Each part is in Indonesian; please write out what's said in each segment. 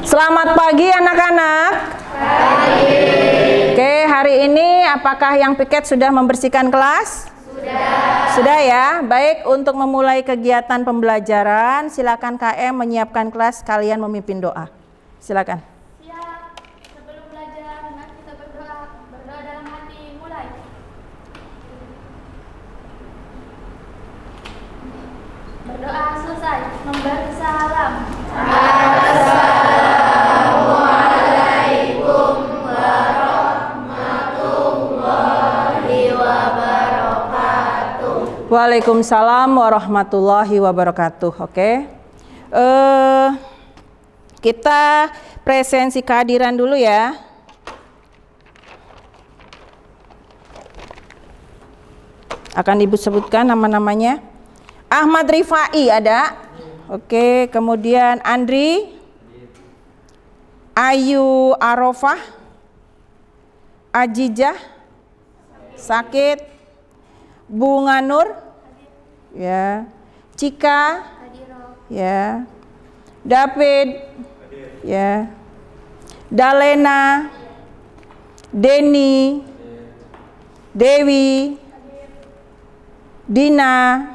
Selamat pagi anak-anak. Pagi. Oke, hari ini apakah yang piket sudah membersihkan kelas? Sudah ya. Baik, untuk memulai kegiatan pembelajaran, silakan KM menyiapkan kelas, kalian memimpin doa. Silakan. Siap. Sebelum belajar, mari kita berdoa dalam hati. Mulai. Berdoa selesai. Memberi salam. Assalamualaikum warahmatullahi wabarakatuh. Waalaikumsalam warahmatullahi wabarakatuh. Oke. Kita presensi kehadiran dulu ya. Akan Ibu sebutkan nama-namanya. Ahmad Rifai ada. Oke, kemudian Andri, Ayu Arofah, Ajijah, Sakit, Bunga Nur, ya, Cika, ya, David, ya, Dalena, Denny, Dewi, Dina,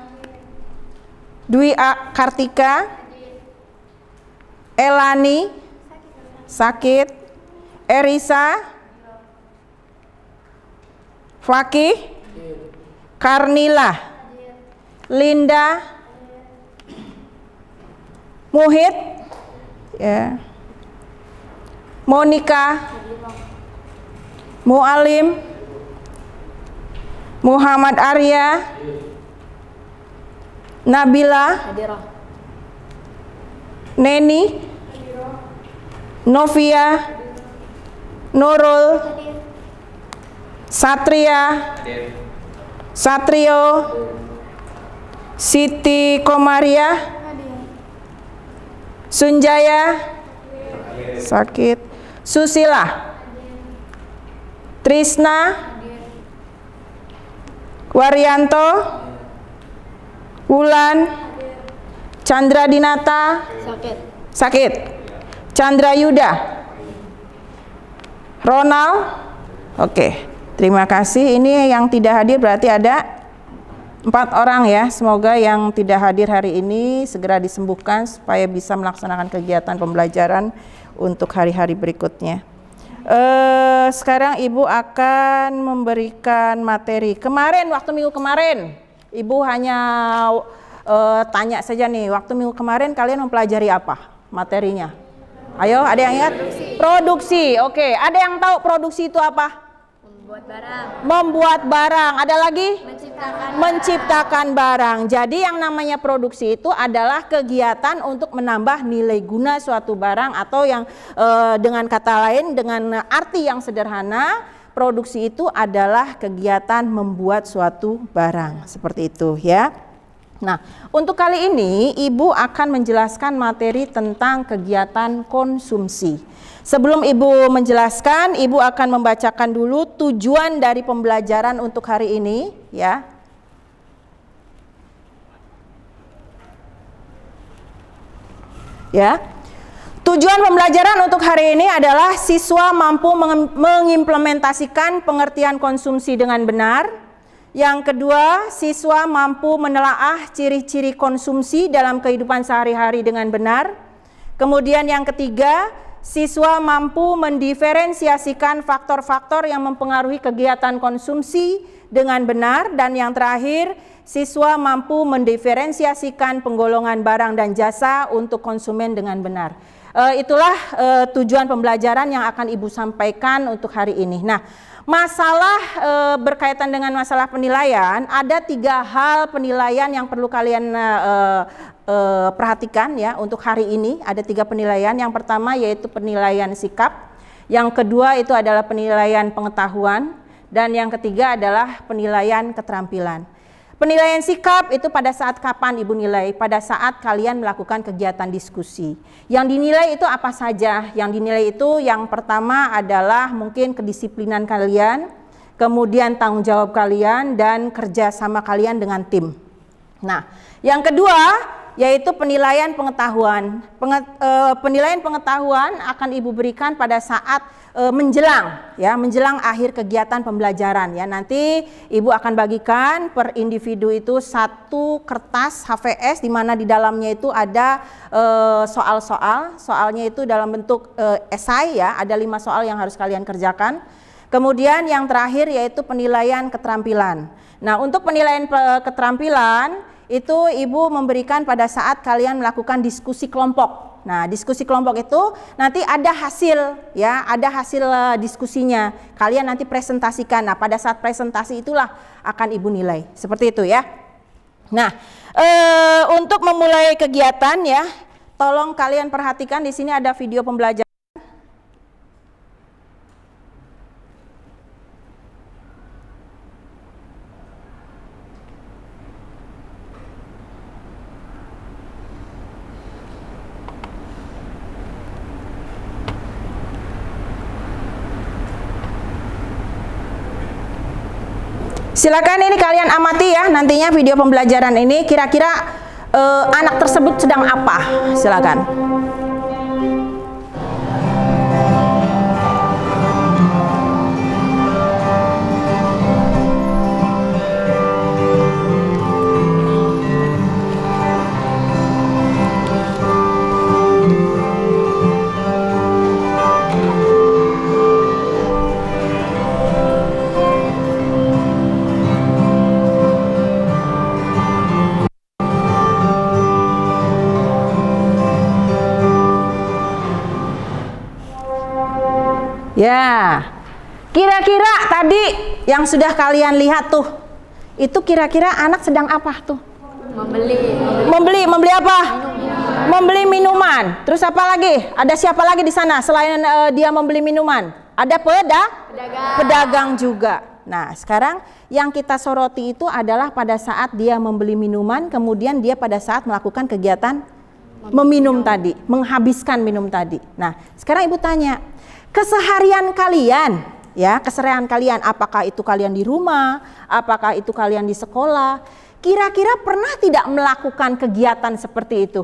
Dwi Kartika, Elani, Sakit, Erisa, Fakih, Karnila, Linda, Muhid, ya, Monika, Mualim, Muhammad Arya, Nabila, Neni, Novia, Nurul, Satria, Satrio, Siti Komaria, Sunjaya, Sakit, Susila, Trisna, Waryanto, Wulan, Chandra Dinata, Sakit, Chandra Yuda, Ronald. Oke, terima kasih. Ini yang tidak hadir berarti ada 4 orang ya. Semoga yang tidak hadir hari ini segera disembuhkan supaya bisa melaksanakan kegiatan pembelajaran untuk hari-hari berikutnya. Sekarang Ibu akan memberikan materi. Kemarin, waktu minggu kemarin, Ibu hanya tanya saja nih, waktu minggu kemarin kalian mempelajari apa materinya? Ayo, ada yang ingat? Produksi. Oke, ada yang tahu produksi itu apa? Membuat barang. Membuat barang. Ada lagi? Menciptakan barang. Jadi yang namanya produksi itu adalah kegiatan untuk menambah nilai guna suatu barang, atau yang dengan kata lain, dengan arti yang sederhana, produksi itu adalah kegiatan membuat suatu barang. Seperti itu ya. Nah, untuk kali ini Ibu akan menjelaskan materi tentang kegiatan konsumsi. Sebelum Ibu menjelaskan, Ibu akan membacakan dulu tujuan dari pembelajaran untuk hari ini ya. Ya. Tujuan pembelajaran untuk hari ini adalah siswa mampu mengimplementasikan pengertian konsumsi dengan benar. Yang kedua, siswa mampu menelaah ciri-ciri konsumsi dalam kehidupan sehari-hari dengan benar. Kemudian yang ketiga, siswa mampu mendiferensiasikan faktor-faktor yang mempengaruhi kegiatan konsumsi dengan benar. Dan yang terakhir, siswa mampu mendiferensiasikan penggolongan barang dan jasa untuk konsumen dengan benar. Itulah tujuan pembelajaran yang akan Ibu sampaikan untuk hari ini. Nah, masalah berkaitan dengan masalah penilaian, ada 3 hal penilaian yang perlu kalian perhatikan ya untuk hari ini. Ada 3 penilaian. Yang pertama yaitu penilaian sikap, yang kedua itu adalah penilaian pengetahuan, dan yang ketiga adalah penilaian keterampilan. Penilaian sikap itu pada saat kapan Ibu nilai? Pada saat kalian melakukan kegiatan diskusi. Yang dinilai itu apa saja? Yang dinilai itu yang pertama adalah mungkin kedisiplinan kalian, kemudian tanggung jawab kalian, dan kerjasama kalian dengan tim. Nah, yang kedua yaitu penilaian pengetahuan. Penilaian pengetahuan akan Ibu berikan pada saat menjelang akhir kegiatan pembelajaran ya. Nanti Ibu akan bagikan per individu itu satu kertas HVS di mana di dalamnya itu ada soalnya itu dalam bentuk esai ya, ada 5 soal yang harus kalian kerjakan. Kemudian yang terakhir yaitu penilaian keterampilan. Nah, untuk penilaian keterampilan itu Ibu memberikan pada saat kalian melakukan diskusi kelompok. Nah, diskusi kelompok itu nanti ada hasil ya, ada hasil diskusinya. Kalian nanti presentasikan. Nah, pada saat presentasi itulah akan Ibu nilai. Seperti itu ya. Nah, untuk memulai kegiatan ya, tolong kalian perhatikan di sini ada video pembelajaran. Silakan ini kalian amati ya, nantinya video pembelajaran ini kira-kira anak tersebut sedang apa? Silakan. Ya, kira-kira tadi yang sudah kalian lihat tuh, itu kira-kira anak sedang apa tuh? Membeli apa? Membeli minuman. Terus apa lagi? Ada siapa lagi di sana selain dia membeli minuman? Ada pedagang juga. Nah, sekarang yang kita soroti itu adalah pada saat dia membeli minuman, kemudian dia pada saat melakukan kegiatan meminum tadi, menghabiskan minum tadi. Nah, sekarang Ibu tanya, keseharian kalian, ya, keseharian kalian, apakah itu kalian di rumah, apakah itu kalian di sekolah, kira-kira pernah tidak melakukan kegiatan seperti itu?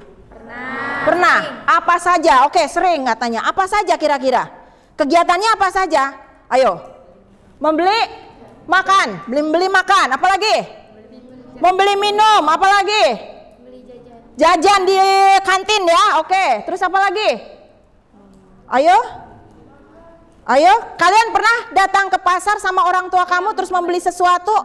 Pernah. Apa saja? Oke, sering katanya. Apa saja kira-kira? Kegiatannya apa saja? Ayo. Membeli makan, beli makan, apalagi? Membeli minum, apalagi? Jajan di kantin ya, oke. Terus apa lagi? Ayo, kalian pernah datang ke pasar sama orang tua kamu terus membeli sesuatu?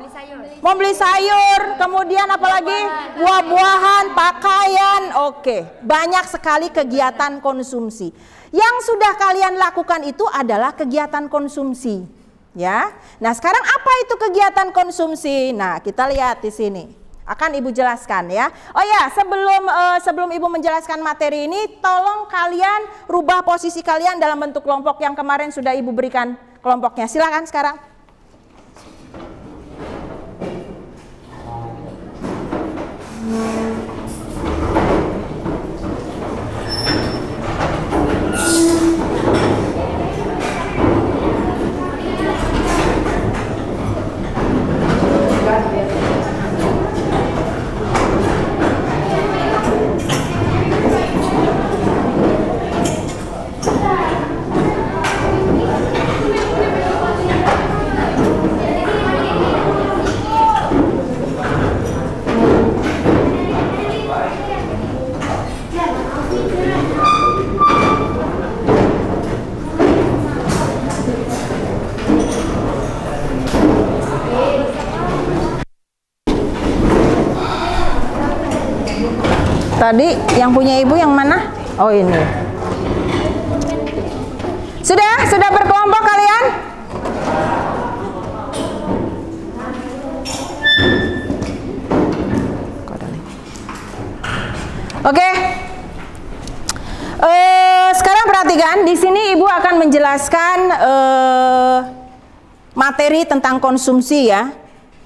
Membeli sayur, kemudian apalagi? Buah-buahan, pakaian, oke. Banyak sekali kegiatan konsumsi. Yang sudah kalian lakukan itu adalah kegiatan konsumsi, ya. Nah, sekarang apa itu kegiatan konsumsi? Nah, kita lihat di sini. Akan Ibu jelaskan ya. Oh ya, sebelum Ibu menjelaskan materi ini, tolong kalian rubah posisi kalian dalam bentuk kelompok yang kemarin sudah Ibu berikan kelompoknya. Silakan sekarang. Tadi yang punya Ibu yang mana? Oh, ini. Sudah berkelompok kalian? Oke. Sekarang perhatikan, di sini Ibu akan menjelaskan materi tentang konsumsi ya.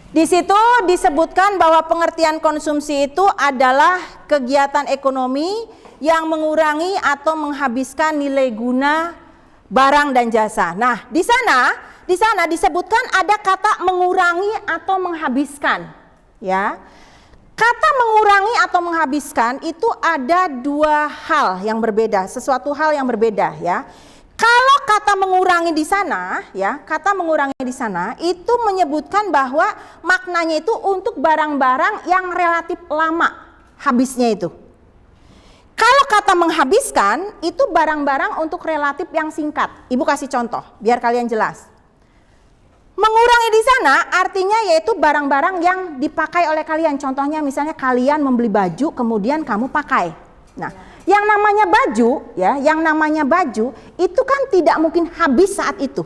Di situ disebutkan bahwa pengertian konsumsi itu adalah kegiatan ekonomi yang mengurangi atau menghabiskan nilai guna barang dan jasa. Nah, di sana disebutkan ada kata mengurangi atau menghabiskan, ya. kata mengurangi atau menghabiskan itu ada dua hal yang berbeda, sesuatu hal yang berbeda ya. Kalau kata mengurangi di sana ya, kata mengurangi di sana itu menyebutkan bahwa maknanya itu untuk barang-barang yang relatif lama habisnya itu. Kalau kata menghabiskan itu barang-barang untuk relatif yang singkat. Ibu kasih contoh biar kalian jelas. Mengurangi di sana artinya yaitu barang-barang yang dipakai oleh kalian. Contohnya misalnya kalian membeli baju kemudian kamu pakai. Nah, yang namanya baju ya, yang namanya baju itu kan tidak mungkin habis saat itu.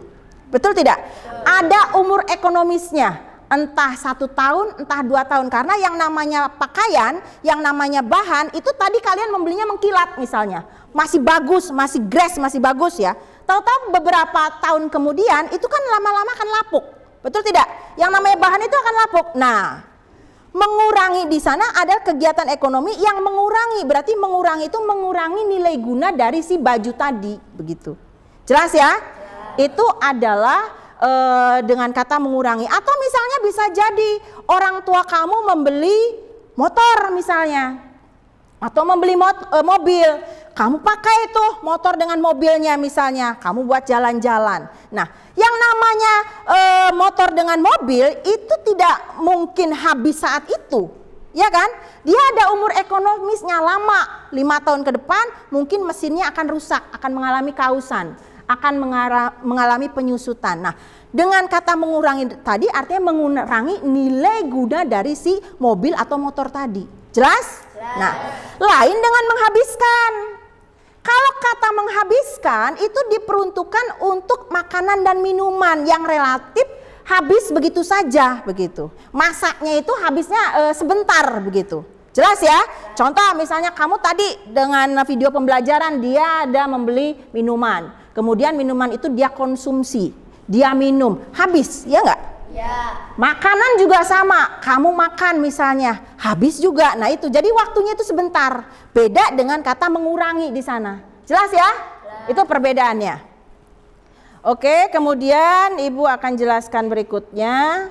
Betul tidak? Ada umur ekonomisnya. Entah 1 tahun, entah 2 tahun. Karena yang namanya pakaian, yang namanya bahan, itu tadi kalian membelinya mengkilat misalnya. Masih bagus, masih grass, masih bagus ya. Tahu-tahu beberapa tahun kemudian, itu kan lama-lama akan lapuk. Betul tidak? Yang namanya bahan itu akan lapuk. Nah, mengurangi di sana adalah kegiatan ekonomi yang mengurangi. Berarti mengurangi itu mengurangi nilai guna dari si baju tadi. Begitu. Jelas ya? Itu adalah dengan kata mengurangi. Atau misalnya bisa jadi orang tua kamu membeli motor misalnya, atau membeli mobil, kamu pakai tuh motor dengan mobilnya misalnya, kamu buat jalan-jalan. Nah, yang namanya motor dengan mobil itu tidak mungkin habis saat itu, ya kan? Dia ada umur ekonomisnya lama, 5 tahun ke depan mungkin mesinnya akan rusak, akan mengalami kausan, akan mengalami penyusutan. Nah, dengan kata mengurangi tadi artinya mengurangi nilai guna dari si mobil atau motor tadi. Jelas? Nah, lain dengan menghabiskan. Kalau kata menghabiskan itu diperuntukkan untuk makanan dan minuman yang relatif habis begitu saja begitu. Masaknya itu habisnya sebentar begitu. Jelas ya? Contoh misalnya kamu tadi dengan video pembelajaran dia ada membeli minuman. Kemudian minuman itu dia konsumsi, dia minum, habis, ya enggak? Ya. Makanan juga sama, kamu makan misalnya, habis juga. Nah itu, jadi waktunya itu sebentar. Beda dengan kata mengurangi di sana. Jelas ya? Itu perbedaannya. Oke, kemudian Ibu akan jelaskan berikutnya.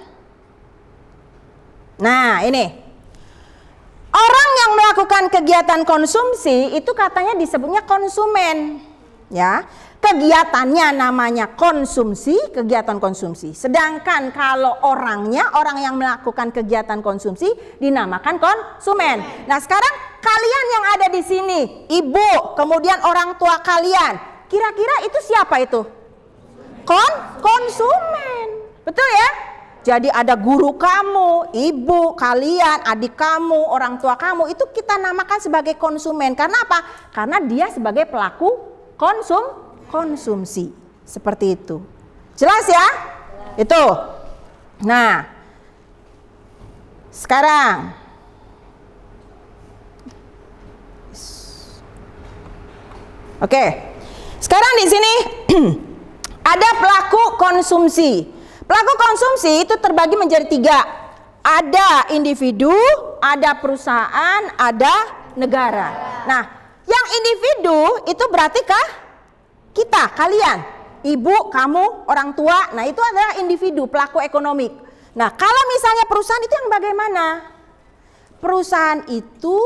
Nah ini. Orang yang melakukan kegiatan konsumsi itu katanya disebutnya konsumen, ya. Kegiatannya namanya konsumsi, kegiatan konsumsi. Sedangkan kalau orangnya, orang yang melakukan kegiatan konsumsi dinamakan konsumen. Nah, sekarang kalian yang ada di sini, ibu, kemudian orang tua kalian, kira-kira itu siapa itu? Konsumen. Betul ya? Jadi ada guru kamu, ibu, kalian, adik kamu, orang tua kamu, itu kita namakan sebagai konsumen. Karena apa? Karena dia sebagai pelaku konsumsi. Seperti itu. Jelas ya? Itu. Nah, sekarang. Oke. Sekarang di sini ada pelaku konsumsi. Pelaku konsumsi itu terbagi menjadi 3. Ada individu, ada perusahaan, ada negara. Nah, yang individu itu berarti kita, kalian, ibu, kamu, orang tua. Nah, itu adalah individu, pelaku ekonomi. Nah, kalau misalnya perusahaan itu yang bagaimana? Perusahaan itu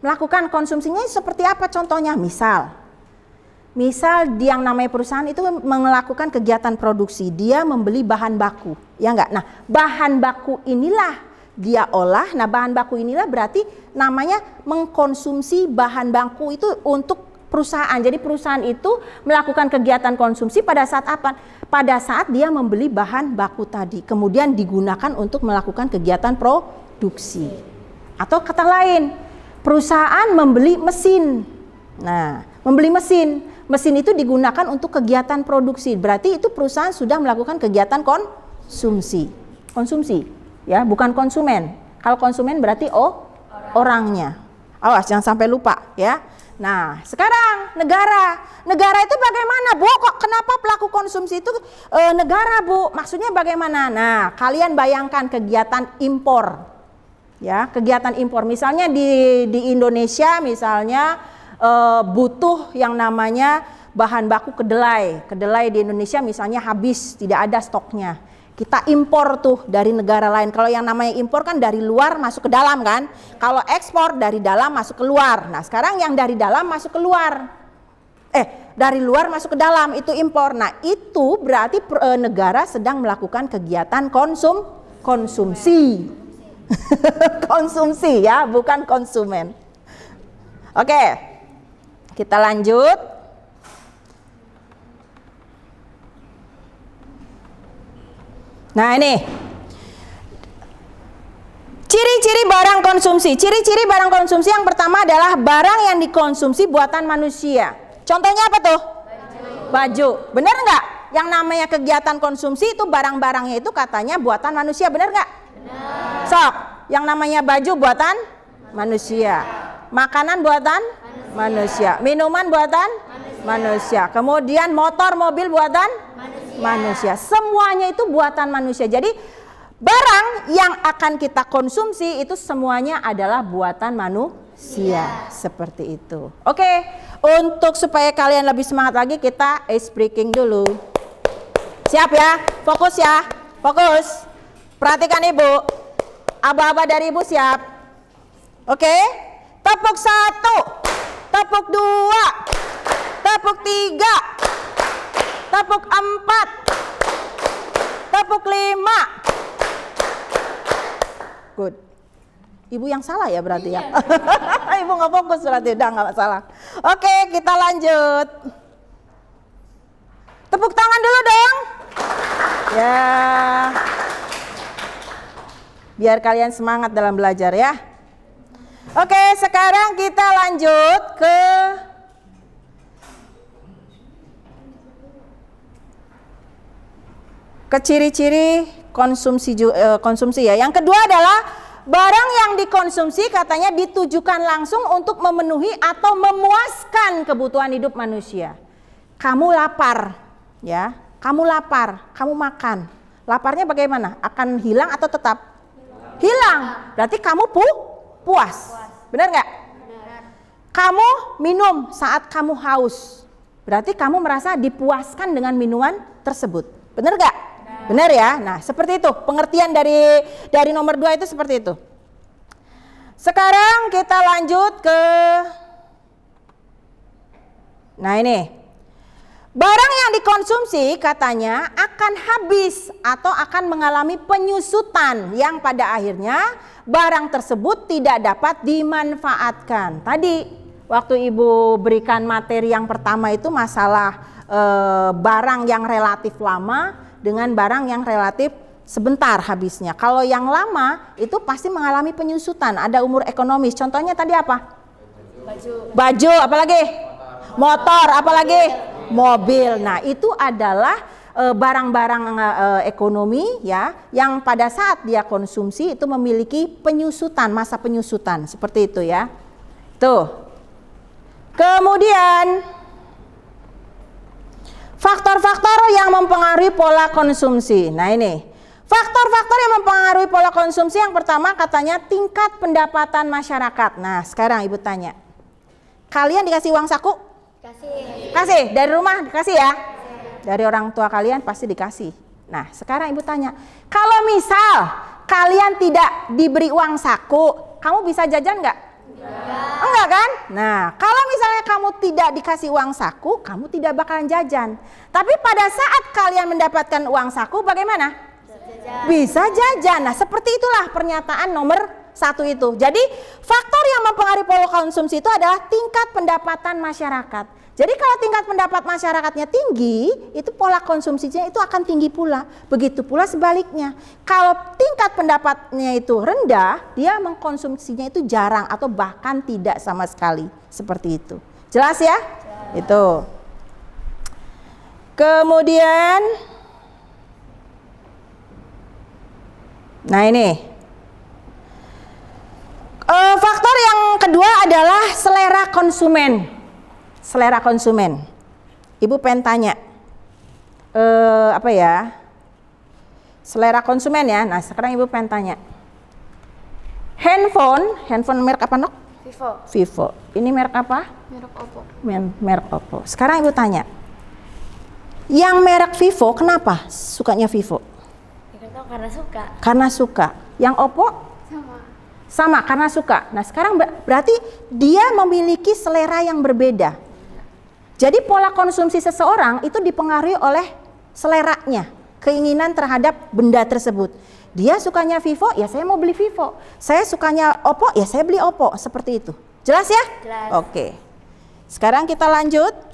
melakukan konsumsinya seperti apa contohnya? Misal yang namanya perusahaan itu melakukan kegiatan produksi, dia membeli bahan baku, ya enggak? Nah, bahan baku inilah dia olah. Nah, bahan baku inilah berarti namanya mengkonsumsi bahan baku itu untuk perusahaan. Jadi perusahaan itu melakukan kegiatan konsumsi pada saat apa? Pada saat dia membeli bahan baku tadi, kemudian digunakan untuk melakukan kegiatan produksi. Atau kata lain, perusahaan membeli mesin. Nah, membeli mesin. Mesin itu digunakan untuk kegiatan produksi. Berarti itu perusahaan sudah melakukan kegiatan konsumsi. Konsumsi, ya, bukan konsumen. Kalau konsumen berarti orangnya. Awas jangan sampai lupa, ya. Nah, sekarang negara. Negara itu bagaimana, Bu? Kok kenapa pelaku konsumsi itu negara, Bu? Maksudnya bagaimana? Nah, kalian bayangkan kegiatan impor. Ya, kegiatan impor. Misalnya di Indonesia misalnya butuh yang namanya bahan baku kedelai. Kedelai di Indonesia misalnya habis, tidak ada stoknya. Kita impor tuh dari negara lain. Kalau yang namanya impor kan dari luar masuk ke dalam kan. Kalau ekspor dari dalam masuk ke luar. Nah sekarang yang dari dalam masuk ke luar. Dari luar masuk ke dalam itu impor. Nah itu berarti negara sedang melakukan kegiatan konsumsi. Konsumsi ya, bukan konsumen. Oke, kita lanjut. Nah ini ciri-ciri barang konsumsi. Ciri-ciri barang konsumsi yang pertama adalah barang yang dikonsumsi buatan manusia. Contohnya apa tuh? Baju. Bener nggak? Yang namanya kegiatan konsumsi itu barang-barangnya itu katanya buatan manusia. Bener nggak? Sok. Yang namanya baju buatan manusia. Makanan buatan manusia. Minuman buatan manusia. Kemudian motor, mobil buatan manusia. Semuanya itu buatan manusia. Jadi barang yang akan kita konsumsi itu semuanya adalah buatan manusia. Seperti itu. Oke, untuk supaya kalian lebih semangat lagi kita ice breaking dulu. Siap ya? Fokus ya. Fokus. Perhatikan ibu. Aba-aba dari ibu siap. Oke. Tepuk 1. Tepuk 2. Tepuk 3. Tepuk 4. Tepuk 5. Good. Ibu yang salah ya berarti ya. Ibu nggak fokus berarti, udah nggak masalah. Oke, kita lanjut. Tepuk tangan dulu dong. Ya. Biar kalian semangat dalam belajar ya. Oke, sekarang kita lanjut ke ciri-ciri konsumsi ya. Yang kedua adalah barang yang dikonsumsi katanya ditujukan langsung untuk memenuhi atau memuaskan kebutuhan hidup manusia. Kamu lapar ya, kamu lapar, kamu makan. Laparnya bagaimana? Akan hilang atau tetap? Hilang. Berarti kamu puas. Benar nggak? Kamu minum saat kamu haus. Berarti kamu merasa dipuaskan dengan minuman tersebut. Benar nggak? Benar ya? Nah seperti itu pengertian dari nomor 2 itu seperti itu. Sekarang kita lanjut ke barang yang dikonsumsi katanya akan habis atau akan mengalami penyusutan yang pada akhirnya barang tersebut tidak dapat dimanfaatkan. Tadi waktu ibu berikan materi yang pertama itu masalah barang yang relatif lama dengan barang yang relatif sebentar habisnya. Kalau yang lama itu pasti mengalami penyusutan, ada umur ekonomis. Contohnya tadi apa? Baju, apalagi? Motor, apalagi? Mobil. Nah, itu adalah barang-barang ekonomi ya yang pada saat dia konsumsi itu memiliki penyusutan, masa penyusutan. Seperti itu ya. Tuh. Kemudian faktor-faktor yang mempengaruhi pola konsumsi. Nah ini, faktor-faktor yang mempengaruhi pola konsumsi yang pertama katanya tingkat pendapatan masyarakat. Nah sekarang ibu tanya, kalian dikasih uang saku? Kasih, dari rumah dikasih ya? Dari orang tua kalian pasti dikasih. Nah sekarang ibu tanya, kalau misal kalian tidak diberi uang saku, kamu bisa jajan nggak? Enggak kan? Nah, kalau misalnya kamu tidak dikasih uang saku, kamu tidak bakalan jajan. Tapi pada saat kalian mendapatkan uang saku, bagaimana? Bisa jajan. Nah, seperti itulah pernyataan nomor 1 itu. Jadi, faktor yang mempengaruhi pola konsumsi itu adalah tingkat pendapatan masyarakat. Jadi kalau tingkat pendapat masyarakatnya tinggi, itu pola konsumsinya itu akan tinggi pula. Begitu pula sebaliknya. Kalau tingkat pendapatnya itu rendah, dia mengkonsumsinya itu jarang atau bahkan tidak sama sekali. Seperti itu. Jelas ya? Jelas. Itu. Kemudian, nah ini. Faktor yang kedua adalah selera konsumen. Selera konsumen. Ibu pengen tanya, apa ya? Selera konsumen ya. Nah sekarang ibu pengen tanya. Handphone merek apa nok? Vivo. Ini merek apa? Merek Oppo. Merek Oppo. Sekarang ibu tanya, yang merek Vivo kenapa sukanya Vivo? Karena suka. Karena suka. Yang Opo? Sama. Sama, karena suka. Nah sekarang berarti dia memiliki selera yang berbeda. Jadi pola konsumsi seseorang itu dipengaruhi oleh seleranya, keinginan terhadap benda tersebut. Dia sukanya Vivo, ya saya mau beli Vivo. Saya sukanya Oppo, ya saya beli Oppo. Seperti itu. Jelas ya? Jelas. Oke. Sekarang kita lanjut.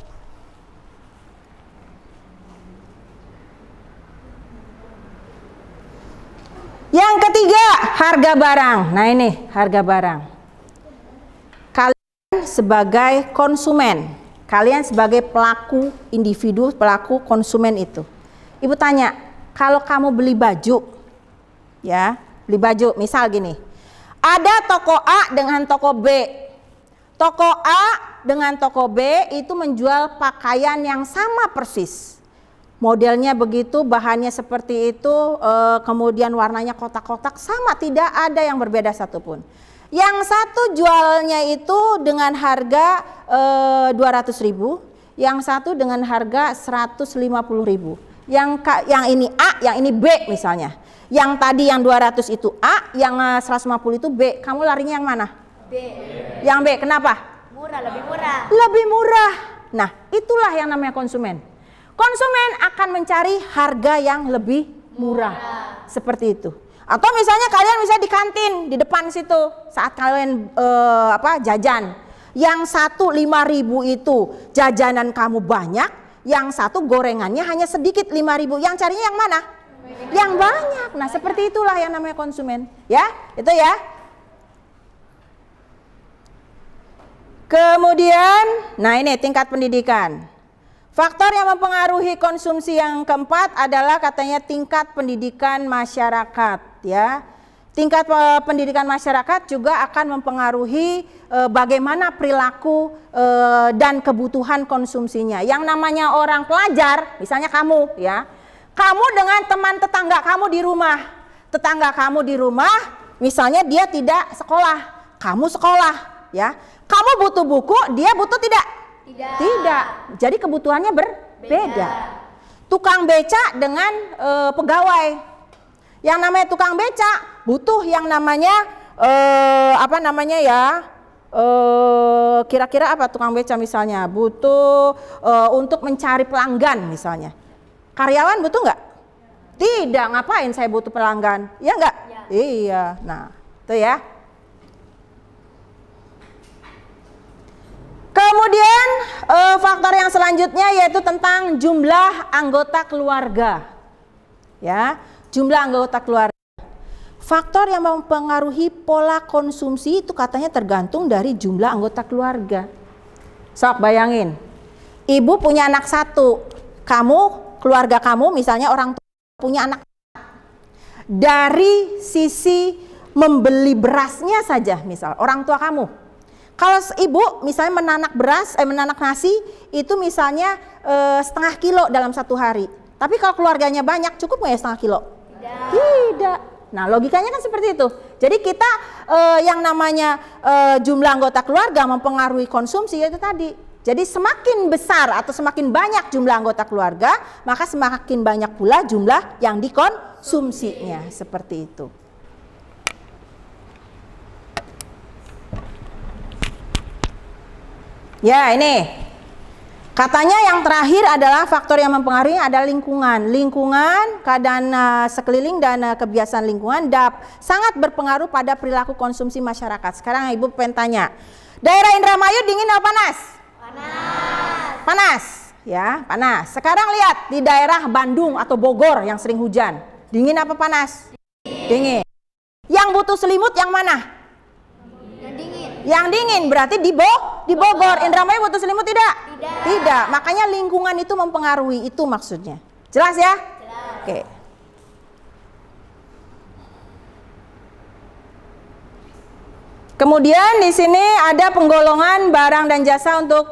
Yang ketiga, harga barang. Nah ini harga barang. Kalian sebagai konsumen, kalian sebagai pelaku individu, pelaku konsumen itu. Ibu tanya, kalau kamu beli baju, ya, beli baju, misal gini. Ada toko A dengan toko B. Toko A dengan toko B itu menjual pakaian yang sama persis. Modelnya begitu, bahannya seperti itu, kemudian warnanya kotak-kotak, sama, tidak ada yang berbeda satupun. Yang satu jualnya itu dengan harga 200.000, yang satu dengan harga 150.000. Yang ini A, yang ini B misalnya. Yang tadi yang 200 itu A, yang 150 itu B. Kamu larinya yang mana? B. Yang B, kenapa? Murah, lebih murah. Lebih murah. Nah, itulah yang namanya konsumen. Konsumen akan mencari harga yang lebih murah. Seperti itu. Atau misalnya kalian bisa di kantin di depan situ saat kalian jajan. Yang satu 5.000 itu jajanan kamu banyak, yang satu gorengannya hanya sedikit 5.000. Yang carinya yang mana? Yang banyak. Nah, seperti itulah yang namanya konsumen. Ya, itu ya. Kemudian, nah ini tingkat pendidikan. Faktor yang mempengaruhi konsumsi yang keempat adalah katanya tingkat pendidikan masyarakat, ya. Tingkat pendidikan masyarakat juga akan mempengaruhi bagaimana perilaku dan kebutuhan konsumsinya. Yang namanya orang pelajar, misalnya kamu, ya. Kamu dengan teman tetangga kamu di rumah. Tetangga kamu di rumah, misalnya dia tidak sekolah, kamu sekolah, ya. Kamu butuh buku, dia butuh tidak? Tidak. Jadi kebutuhannya berbeda. Tukang beca dengan pegawai. Yang namanya tukang beca butuh yang namanya kira-kira apa tukang beca misalnya? Butuh untuk mencari pelanggan misalnya. Karyawan butuh nggak? Tidak. Ngapain saya butuh pelanggan? Iya nggak? Ya. Iya. Nah, itu ya. Kemudian faktor yang selanjutnya yaitu tentang jumlah anggota keluarga. Ya, jumlah anggota keluarga. Faktor yang mempengaruhi pola konsumsi itu katanya tergantung dari jumlah anggota keluarga. Sok bayangin, ibu punya anak satu, keluarga kamu misalnya orang tua punya anak. Dari sisi membeli berasnya saja, misal orang tua kamu. Kalau ibu misalnya menanak nasi itu misalnya setengah kilo dalam satu hari. Tapi kalau keluarganya banyak cukup nggak ya setengah kilo? Tidak. Nah logikanya kan seperti itu. Jadi kita yang namanya jumlah anggota keluarga mempengaruhi konsumsi itu tadi. Jadi semakin besar atau semakin banyak jumlah anggota keluarga, maka semakin banyak pula jumlah yang dikonsumsinya. Seperti itu. Ya ini, katanya yang terakhir adalah faktor yang mempengaruhi adalah lingkungan. Lingkungan, keadaan sekeliling dan kebiasaan lingkungan sangat berpengaruh pada perilaku konsumsi masyarakat. Sekarang ibu pengen tanya, daerah Indramayu dingin atau panas? Panas. Panas, ya panas. Sekarang lihat di daerah Bandung atau Bogor yang sering hujan, dingin apa panas? Dingin. Yang butuh selimut yang mana? Yang dingin berarti di Bogor. Indramayu butuh selimut tidak? Tidak. Makanya lingkungan itu mempengaruhi, itu maksudnya. Jelas ya? Jelas. Oke. Kemudian di sini ada penggolongan barang dan jasa untuk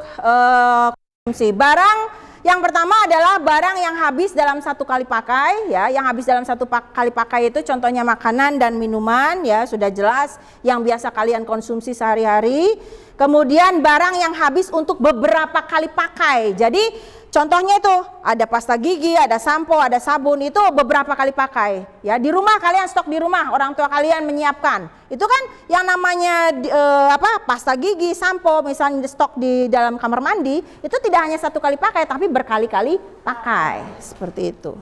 konsumsi. Barang yang pertama adalah barang yang habis dalam satu kali pakai, ya. Yang habis dalam satu kali pakai itu contohnya makanan dan minuman, ya sudah jelas yang biasa kalian konsumsi sehari-hari. Kemudian barang yang habis untuk beberapa kali pakai. Jadi contohnya itu ada pasta gigi, ada sampo, ada sabun, itu beberapa kali pakai. Ya, di rumah kalian stok di rumah, orang tua kalian menyiapkan. Itu kan yang namanya pasta gigi, sampo, misalnya di stok di dalam kamar mandi, itu tidak hanya satu kali pakai, tapi berkali-kali pakai. Seperti itu.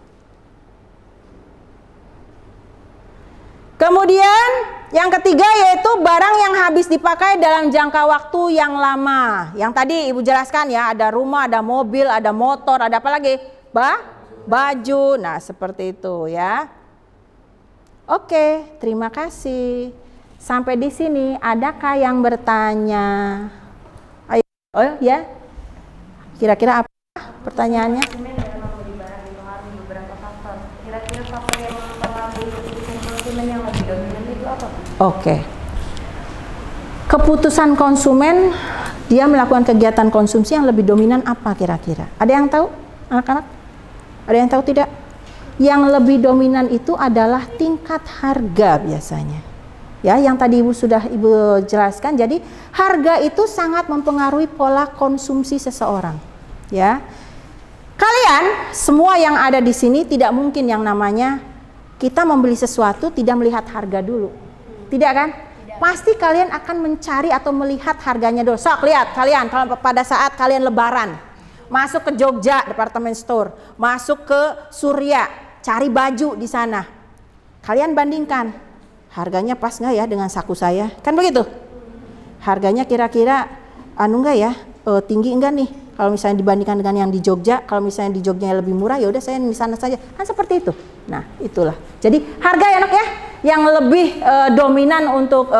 Kemudian yang ketiga yaitu barang yang habis dipakai dalam jangka waktu yang lama. Yang tadi Ibu jelaskan ya, ada rumah, ada mobil, ada motor, ada apa lagi? Baju. Nah, seperti itu ya. Oke, terima kasih. Sampai di sini adakah yang bertanya? Ayo, oh ya. Kira-kira apa pertanyaannya? Kira-kira faktor yang mempengaruhi keputusan konsumen yang lebih dominan itu apa? Oke. Keputusan konsumen dia melakukan kegiatan konsumsi yang lebih dominan apa kira-kira? Ada yang tahu, anak-anak? Ada yang tahu tidak? Yang lebih dominan itu adalah tingkat harga biasanya. Ya, yang tadi Ibu jelaskan. Jadi harga itu sangat mempengaruhi pola konsumsi seseorang. Ya. Kalian semua yang ada di sini tidak mungkin yang namanya kita membeli sesuatu tidak melihat harga dulu. Tidak kan? Tidak. Pasti kalian akan mencari atau melihat harganya dulu. Sok lihat kalian kalau pada saat kalian lebaran masuk ke Jogja department store, masuk ke Surya, cari baju di sana. Kalian bandingkan harganya pas nggak ya dengan saku saya? Kan begitu? Harganya kira-kira enggak ya? Tinggi enggak nih? Kalau misalnya dibandingkan dengan yang di Jogja, kalau misalnya di Jogja lebih murah, ya udah saya di sana saja. Kan seperti itu. Nah, itulah. Jadi harga ya, Nak ya, yang lebih dominan untuk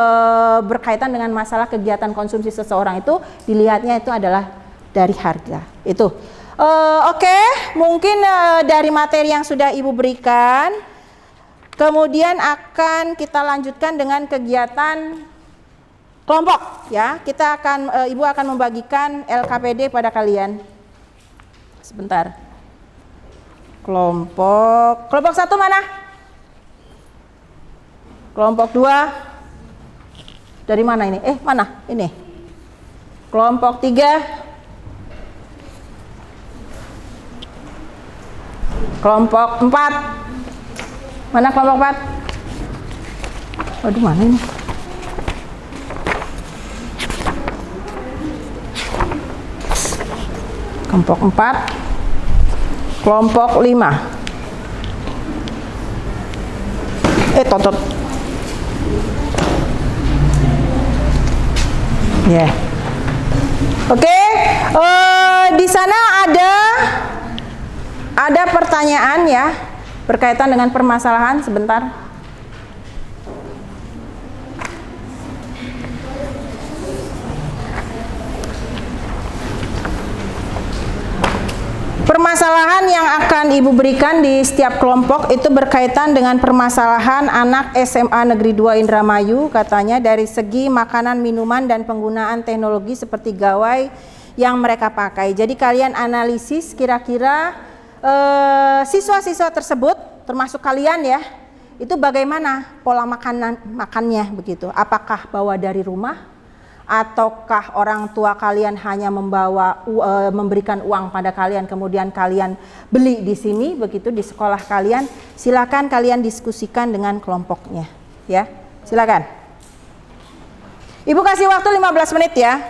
berkaitan dengan masalah kegiatan konsumsi seseorang itu dilihatnya itu adalah dari harga. Itu. Oke, mungkin dari materi yang sudah Ibu berikan, kemudian akan kita lanjutkan dengan kegiatan kelompok ya. Kita akan Ibu akan membagikan LKPD pada kalian. Sebentar. Kelompok satu mana? Kelompok 2 dari mana ini? Mana? Ini. Kelompok 3. Kelompok 4. Mana kelompok 4? Waduh, mana ini? Kelompok 4, kelompok 5. Totot. Ya. Yeah. Oke. Di sana ada pertanyaan ya berkaitan dengan permasalahan sebentar. Permasalahan yang akan Ibu berikan di setiap kelompok itu berkaitan dengan permasalahan anak SMA Negeri 2 Indramayu, katanya dari segi makanan, minuman, dan penggunaan teknologi seperti gawai yang mereka pakai. Jadi kalian analisis kira-kira siswa-siswa tersebut, termasuk kalian ya, itu bagaimana pola makannya begitu. Apakah bawa dari rumah? Ataukah orang tua kalian hanya memberikan uang pada kalian, kemudian kalian beli di sini begitu di sekolah kalian? Silakan kalian diskusikan dengan kelompoknya ya. Silakan. Ibu kasih waktu 15 menit ya.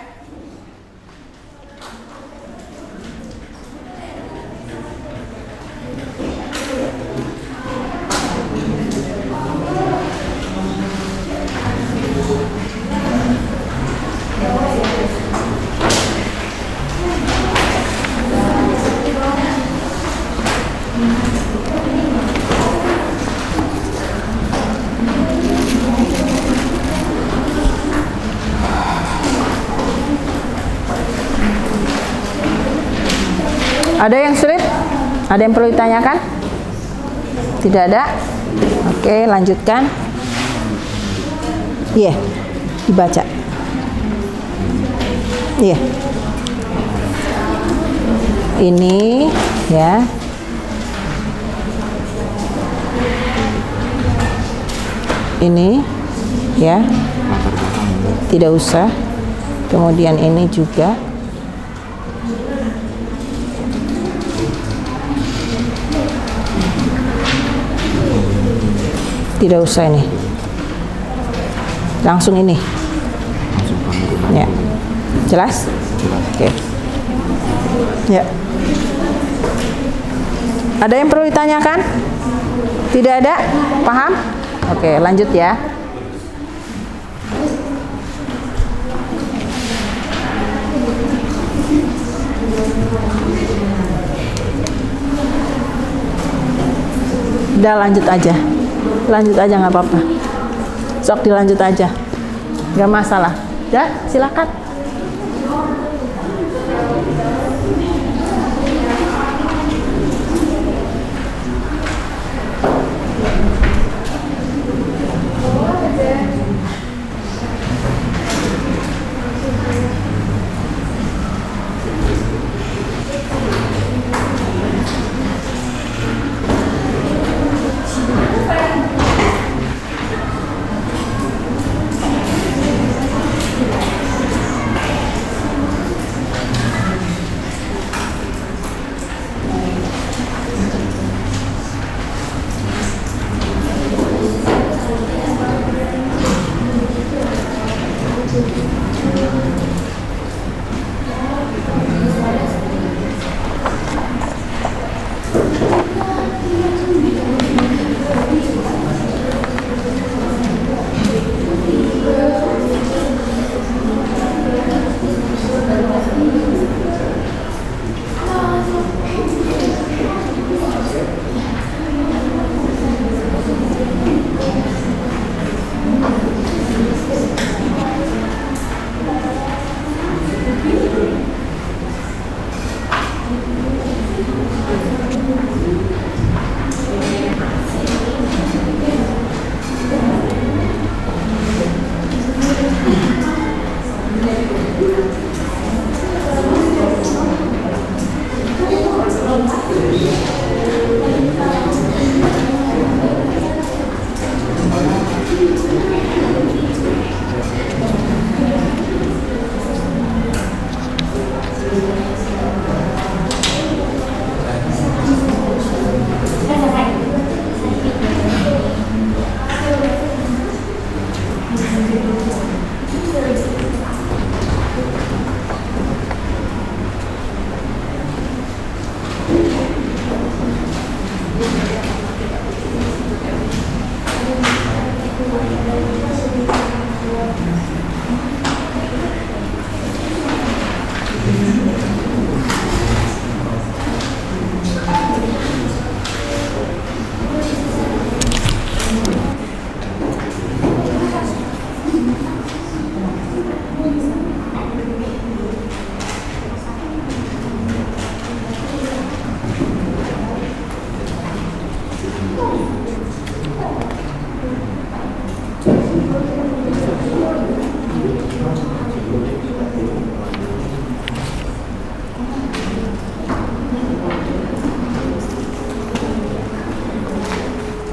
Ada yang sulit? Ada yang perlu ditanyakan? Tidak ada? Oke, lanjutkan. Iya, dibaca. Iya. Ini ya. Ini ya. Tidak usah. Kemudian ini juga. Tidak usah ini. Langsung ini. Ya. Jelas? Oke. Ya. Ada yang perlu ditanyakan? Tidak ada? Paham? Oke, lanjut ya. Udah lanjut aja nggak apa-apa, sok dilanjut aja, nggak masalah. Ya silakan.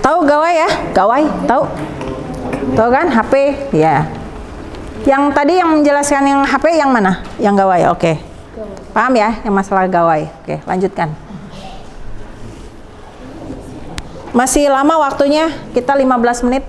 Tahu gawai ya? Gawai, tahu? Tahu kan HP? Ya. Yang tadi yang menjelaskan yang HP yang mana? Yang gawai. Oke. Paham ya yang masalah gawai. Oke, lanjutkan. Masih lama waktunya, kita 15 menit.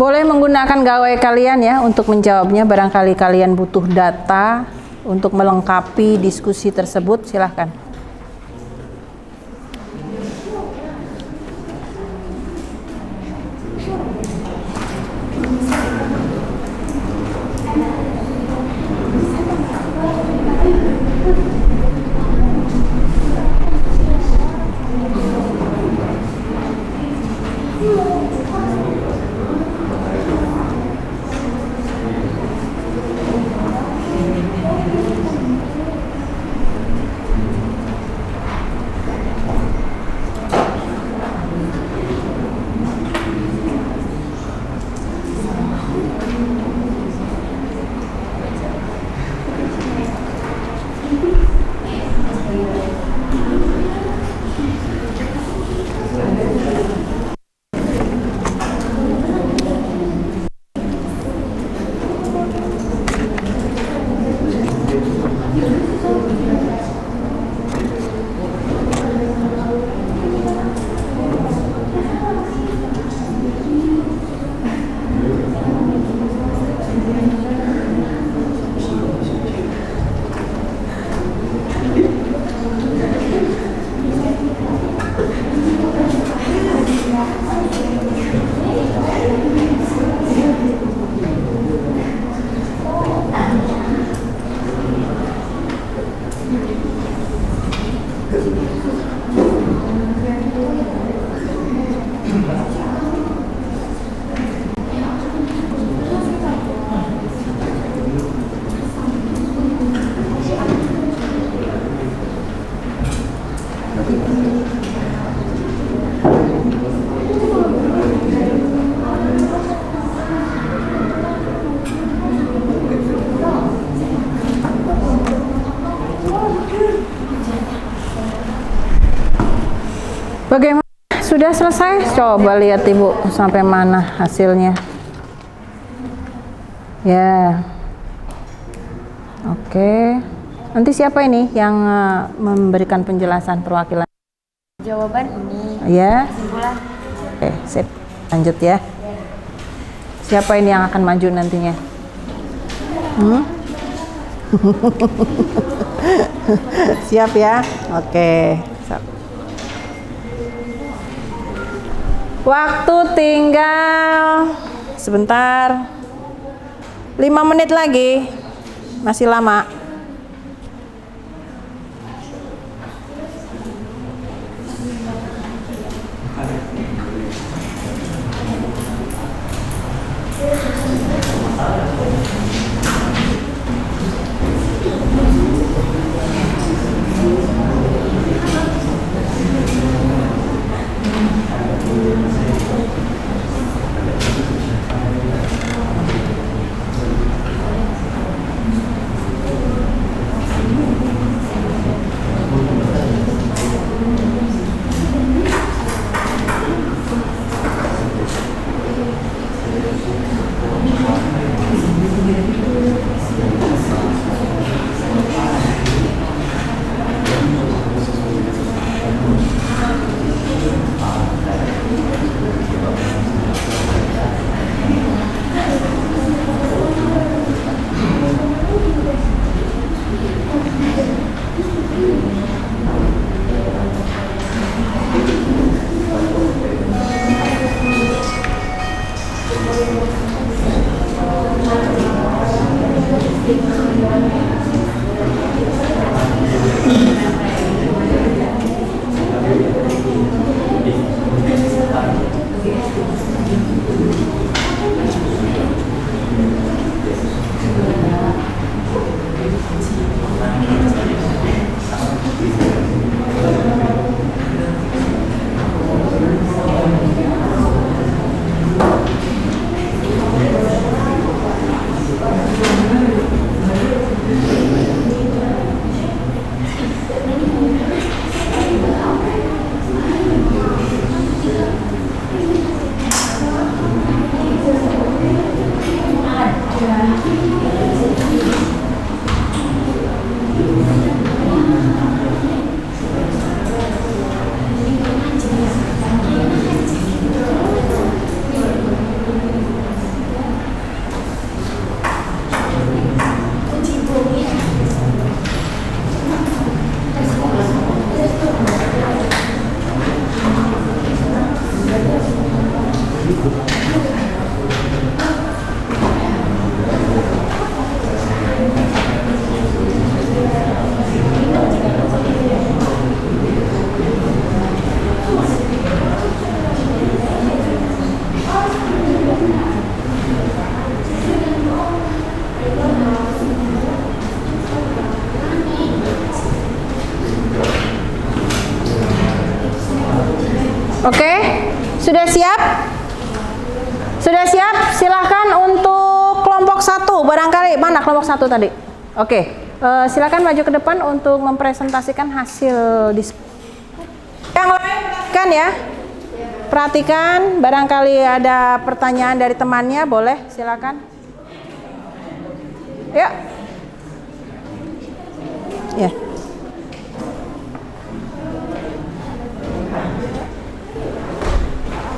Boleh menggunakan gawai kalian ya untuk menjawabnya. Barangkali kalian butuh data untuk melengkapi diskusi tersebut, silahkan. Bagaimana? Sudah selesai? Coba lihat Ibu sampai mana hasilnya. Ya. Oke. Nanti siapa ini yang memberikan penjelasan perwakilan? Jawaban ini. Ya. Kesimpulan. Oke, sip. Lanjut ya. Siapa ini yang akan maju nantinya? Siap ya? Oke. Siap. Waktu tinggal sebentar. 5 menit lagi. Masih lama. Oke, sudah siap? Sudah siap? Silahkan untuk kelompok 1. Barangkali mana kelompok 1 tadi? Oke, silakan maju ke depan untuk mempresentasikan hasil diskusi. Yang lain perhatikan ya. Perhatikan, barangkali ada pertanyaan dari temannya, boleh silakan. Yuk. Ya.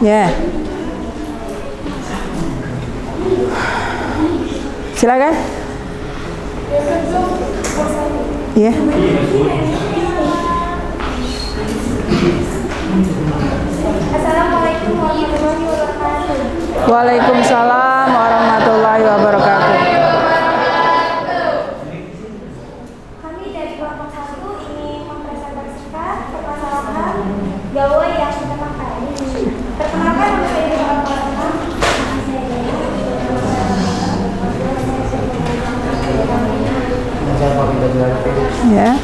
Ya. Silakan. Ya. Assalamualaikum warahmatullahi wabarakatuh. Waalaikumsalam warahmatullahi wabarakatuh. Kami dari kelompok 1 ingin mempresentasikan permasalahan gawai yang kita pakai. Perkenalkan nama saya Ya.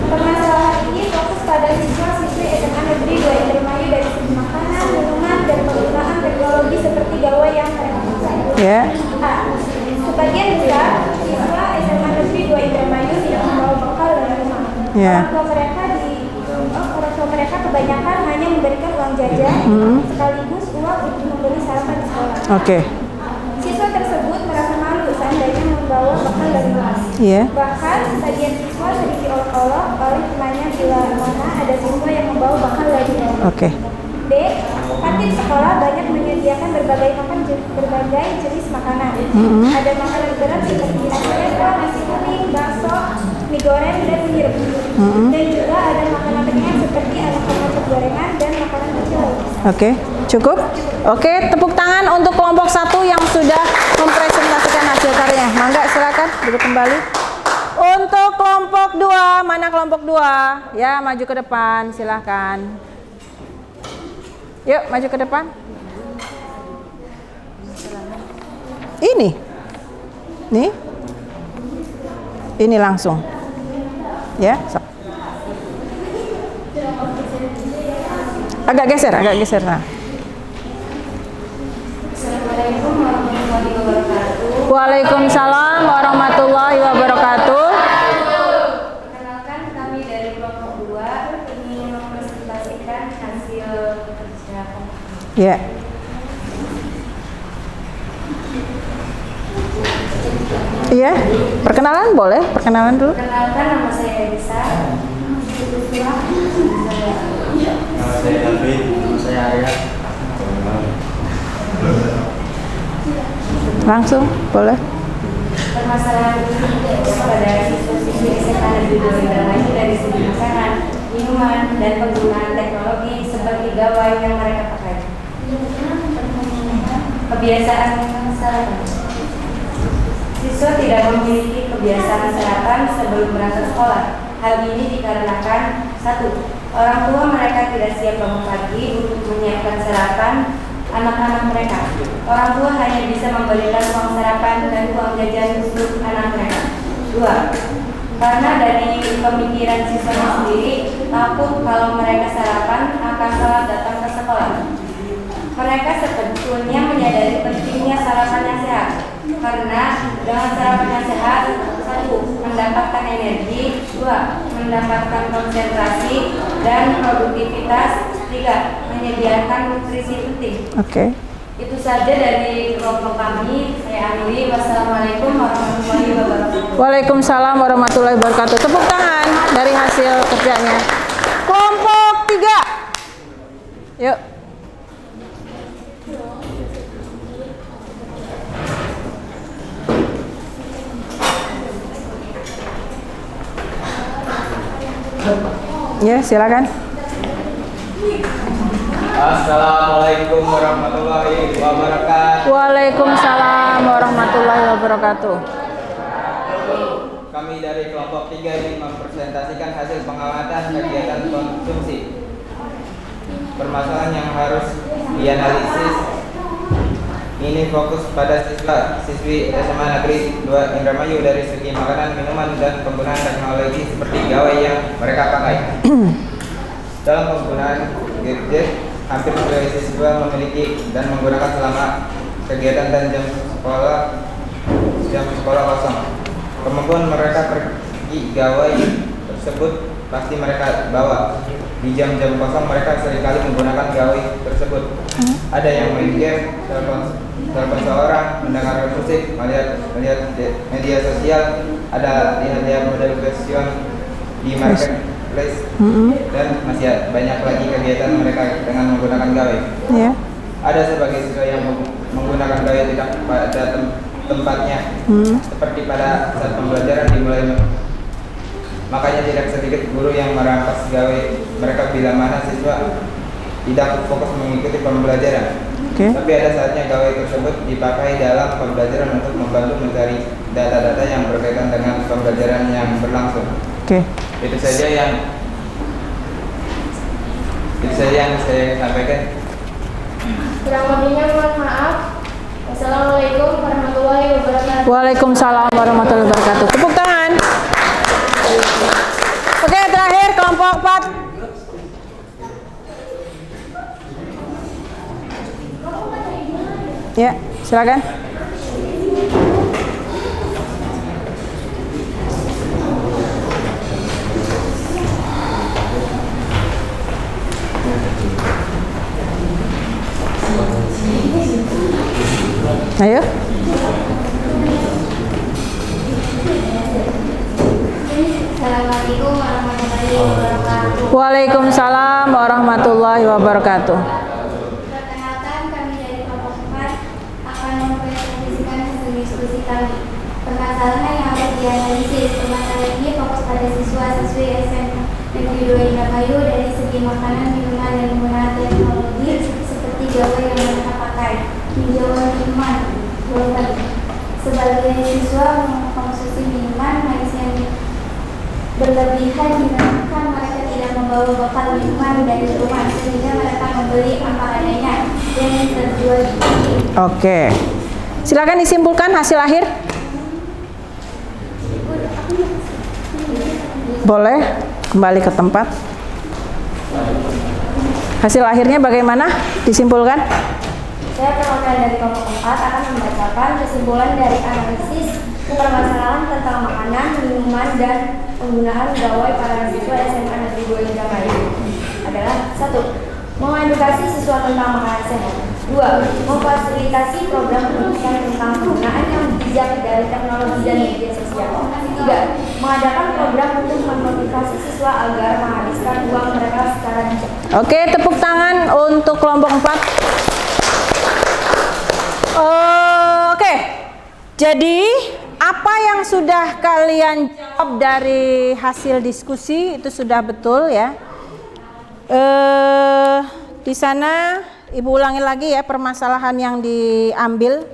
Permasalahan ini fokus pada siswa-siswi SMA Negeri 2 Indramayu dari segi makanan, minuman, dan penggunaan teknologi seperti gawai yang mereka pakai. Ya. A. Sebagian besar siswa SMA Negeri 2 Indramayu tidak membawa bekal dari rumah. Ya. Orang tua mereka kebanyakan hanya memberikan uang jajan sekaligus uang untuk membeli sarapan di sekolah. Oke. Siswa tersebut merasa malu seandainya membawa bekal dari rumah. Iya. Bahkan sebagian siswa sering diolok-olok oleh temannya bila mana ada siswa yang membawa bekal dari rumah. Oke. D. Kantin sekolah banyak menyediakan berbagai jenis makanan. Ada makanan berat seperti nasi lembek, nasi kuning, bakso, mie goreng, dan mie rebus. Dan juga ada makanan ringan seperti aneka gorengan dan makanan kecil. Oke, cukup? Oke, tepuk tangan untuk kelompok 1 yang sudah mempresentasikan hasil karyanya. Mangga, silakan duduk kembali. Untuk kelompok 2, mana kelompok 2? Ya, maju ke depan, silahkan. Yuk, maju ke depan. Ini. Nih. Ini langsung. Ya, agak geser nah. Assalamualaikum warahmatullahi wabarakatuh. Waalaikumsalam warahmatullahi wabarakatuh. Perkenalkan kami dari kelompok 2 ingin mempresentasikan hasil kerja kami. Ya. Iya, perkenalan boleh? Perkenalan dulu. Perkenalkan nama saya Elisa. Nama saya David, nama saya Arya. Langsung, boleh. Permasalahan ini fokus pada siswa-siswi SMA Negeri 2 Indramayu dari segi makanan, minuman, dan penggunaan teknologi seperti gawai yang mereka pakai. Kebiasaan sarapan. Siswa tidak memiliki kebiasaan sarapan sebelum berangkat sekolah. Hal ini dikarenakan 1. Orang tua mereka tidak siap bangun pagi untuk menyiapkan sarapan anak-anak mereka. Orang tua hanya bisa memberikan uang sarapan dan uang jajan untuk anak mereka. 2. Karena dari pemikiran siswanya sendiri, takut kalau mereka sarapan akan telat datang ke sekolah. Mereka sebetulnya menyadari pentingnya sarapan yang sehat, karena dengan sarapan yang sehat, 1. Mendapatkan energi, 2. Mendapatkan konsentrasi dan produktivitas, 3. Menyediakan nutrisi penting. Oke. Itu saja dari kelompok kami. Saya akhiri. Wassalamualaikum warahmatullahi wabarakatuh. Waalaikumsalam warahmatullahi wabarakatuh. Tepuk tangan dari hasil kerjanya. Kelompok 3. Yuk. Ya, silakan. Assalamualaikum warahmatullahi wabarakatuh. Waalaikumsalam warahmatullahi wabarakatuh. Kami dari kelompok 3 ingin mempresentasikan hasil pengamatan kegiatan konsumsi. Permasalahan yang harus dianalisis ini fokus pada siswi SMA Negeri 2 Indramayu dari segi makanan, minuman, dan penggunaan teknologi seperti gawai yang mereka pakai. Dalam penggunaan gadget, hampir seluruh siswa memiliki dan menggunakan selama kegiatan dan jam sekolah kosong. Kemampuan mereka pergi gawai tersebut pasti mereka bawa. Di jam-jam kosong mereka seringkali menggunakan gawai tersebut. Ada yang main game, telepon seorang, mendengar musik, melihat media sosial, ada lihat model fashion di marketplace, dan masih banyak lagi kegiatan mereka dengan menggunakan gawai. Ada sebagai siswa yang menggunakan gawai tidak pada tempatnya, seperti pada saat pembelajaran dimulai. Makanya tidak sedikit guru yang merampas gawai mereka bila mana siswa tidak fokus mengikuti pembelajaran. Tapi ada saatnya gawai tersebut dipakai dalam pembelajaran untuk membantu mencari data-data yang berkaitan dengan pembelajaran yang berlangsung. Itu saja yang saya sampaikan. Kurang lebihnya mohon maaf. Assalamualaikum warahmatullahi wabarakatuh. Waalaikumsalam warahmatullahi wabarakatuh. Tepuk tangan. Oke, terakhir kelompok 4. Ya, silakan. Ayo. Assalamualaikum warahmatullahi wabarakatuh. Waalaikumsalam warahmatullahi wabarakatuh. Perkenalkan, kami dari kelompok 4 akan mempresentasikan hasil diskusi kami. Permasalahan yang harus dianalisis. Permasalahan ini fokus pada siswa-siswi SMA Negeri 2 Indramayu dari segi makanan, minuman, dan penggunaan teknologi seperti gawai yang mereka pakai. Menjawab minuman. Sebagai siswa mengkonsumsi minuman, manis yang berlebihan dikarenakan mereka tidak membawa bekal minuman dari rumah sehingga mereka membeli apa adanya yang terjual di sini. Oke. Silakan disimpulkan hasil akhir. Boleh kembali ke tempat. Hasil akhirnya bagaimana? Disimpulkan. Saya perwakilan dari kelompok 4 akan membacakan kesimpulan dari analisis permasalahan tentang makanan, minuman, dan penggunaan gawai para siswa SMA Negeri 2 Indramayu adalah 1. Mengedukasi siswa tentang makanan sehat. 2. Memfasilitasi program pendidikan tentang penggunaan yang bijak dari teknologi dan media sosial. 3. Mengadakan program untuk memotivasi siswa agar menghabiskan uang mereka secara bijak. Oke, tepuk tangan untuk kelompok 4. Oke, jadi apa yang sudah kalian jawab dari hasil diskusi itu sudah betul ya. Di sana Ibu ulangi lagi ya permasalahan yang diambil